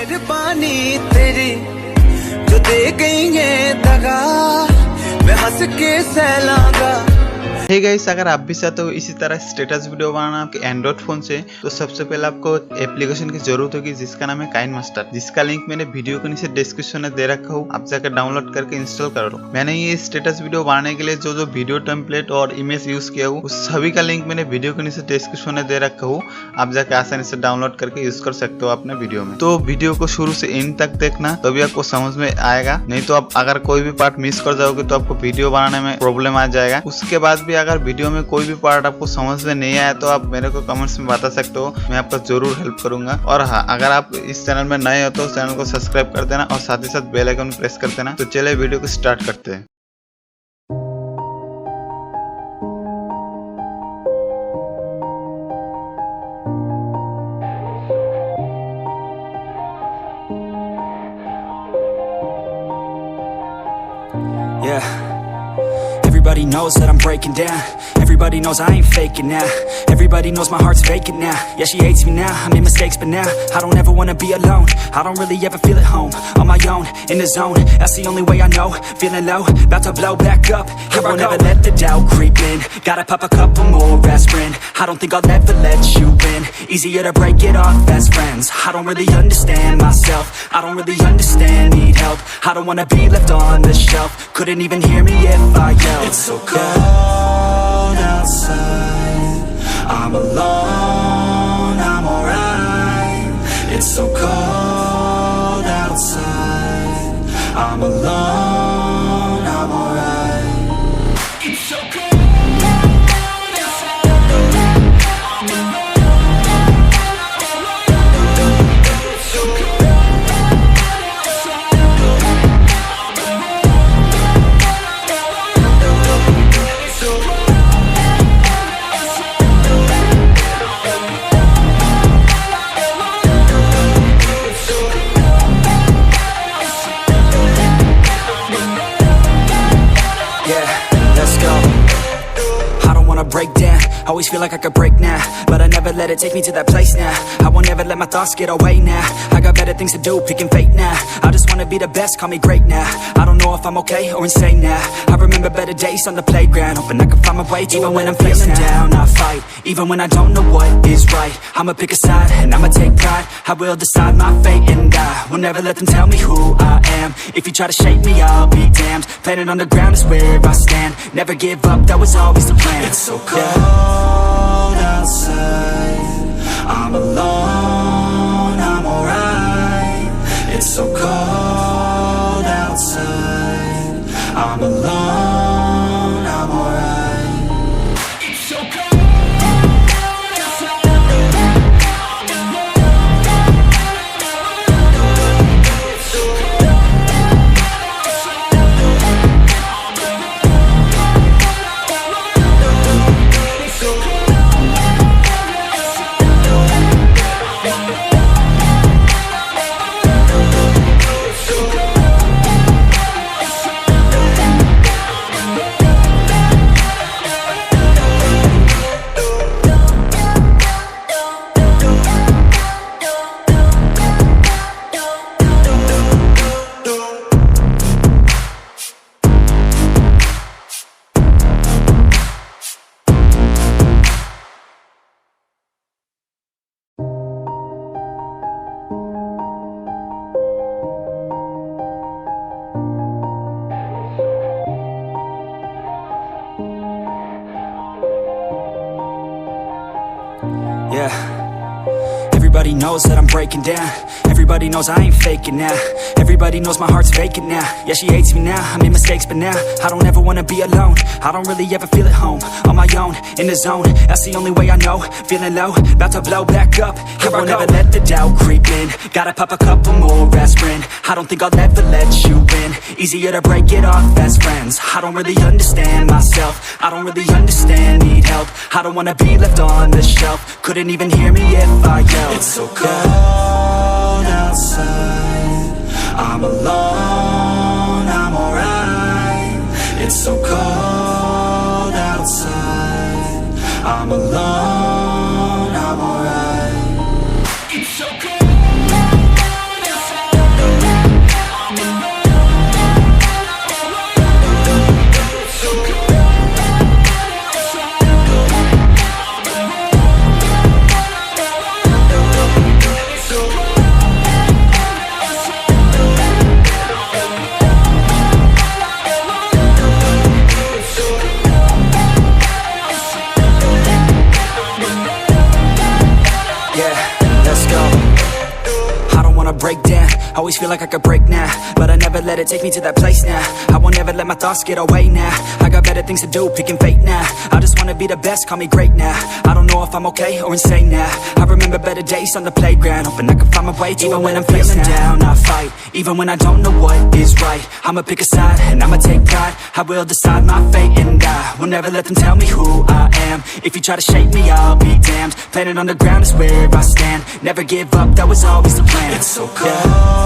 मेहरबानी तेरी जो दे गई है दगा, मैं हंस के सहलाऊंगा। हे गाइस, अगर आप भी चाहते हो इसी तरह स्टेटस वीडियो बनाना आपके एंड्रॉइड फोन से, तो सबसे पहले आपको एप्लीकेशन की जरूरत होगी जिसका नाम है काइनमास्टर, जिसका लिंक मैंने वीडियो के नीचे डिस्क्रिप्शन में दे रखा हूँ। आप जाकर डाउनलोड करके इंस्टॉल कर लो। मैंने ये स्टेटस वीडियो बनाने के लिए जो वीडियो टेम्पलेट और इमेज यूज किया हूँ, उस सभी का लिंक मैंने वीडियो के नीचे डिस्क्रिप्शन में दे रखा हूँ। आप जाकर आसानी से डाउनलोड करके यूज कर सकते हो अपने वीडियो में। तो वीडियो को शुरू से एंड तक देखना, तभी आपको समझ में आएगा। नहीं तो आप अगर कोई भी पार्ट मिस कर जाओगे तो आपको वीडियो बनाने में प्रॉब्लम आ जाएगा। उसके बाद भी अगर वीडियो में कोई भी पार्ट आपको समझ में नहीं आया तो आप मेरे को कमेंट्स में बता सकते हो, मैं आपका जरूर हेल्प करूंगा। और हाँ, अगर आप इस चैनल में नए हो तो चैनल को सब्सक्राइब कर देना और साथ ही साथ बेल आइकन प्रेस कर देना। तो चलिए वीडियो को स्टार्ट करते हैं। Everybody knows that I'm breaking down. Everybody knows I ain't faking now. Everybody knows my heart's vacant now. Yeah, she hates me now, I made mistakes but now I don't ever wanna be alone. I don't really ever feel at home. On my own, in the zone, that's the only way I know. Feeling low, about to blow back up. Here I won't ever let the doubt creep in. Gotta pop a couple more aspirin. I don't think I'll ever let you in. Easier to break it off best friends. I don't really understand myself. I don't really understand, need help. I don't wanna be left on the shelf. Couldn't even hear me if I yelled. It's so cold outside, I'm alone, I'm alright. It's so cold outside, I'm alone, I'm alright. It's so cold. Break down, always feel like I could break now, but I never let it take me to that place now. I won't ever let my thoughts get away now. I got better things to do, picking fate now. I just wanna be the best, call me great now. I don't know if I'm okay or insane now. I remember better days on the playground, hoping I can find my way. Even when I'm feeling down, I fight. Even when I don't know what is right, I'ma pick a side and I'ma take pride. I will decide my fate and I will never let them tell me who I am. If you try to shape me, I'll be damned. Planet on the ground is where I stand. Never give up, that was always the plan. It's so cold outside, I'm alone, I'm alright. It's so cold outside, I'm alone, I'm alright. It's so cold. Everybody knows that I'm breaking down. Everybody knows I ain't faking now. Everybody knows my heart's vacant now. Yeah, she hates me now, I made mistakes but now I don't ever wanna be alone. I don't really ever feel at home. On my own, in the zone, that's the only way I know. Feeling low, about to blow back up. Here I won't ever let the doubt creep in. Gotta pop a couple more aspirin. I don't think I'll ever let you in. Easier to break it off best friends. I don't really understand myself. I don't really understand, need help. I don't wanna be left on the shelf. Couldn't even hear me if I yelled. It's so cold outside, I'm alone, I'm alright. It's so cold outside, I'm alone, I'm alright. It's so cold outside. break down. Always feel like I could break now, but I never let it take me to that place now. I won't ever let my thoughts get away now. I got better things to do, picking fate now. I just wanna be the best, call me great now. I don't know if I'm okay or insane now. I remember better days on the playground, hoping I can find my way to even when I'm feeling down, I fight. Even when I don't know what is right, I'ma pick a side and I'ma take pride. I will decide my fate and I will never let them tell me who I am. If you try to shape me, I'll be damned. Planet on the ground is where I stand. Never give up, that was always the plan. It's so cold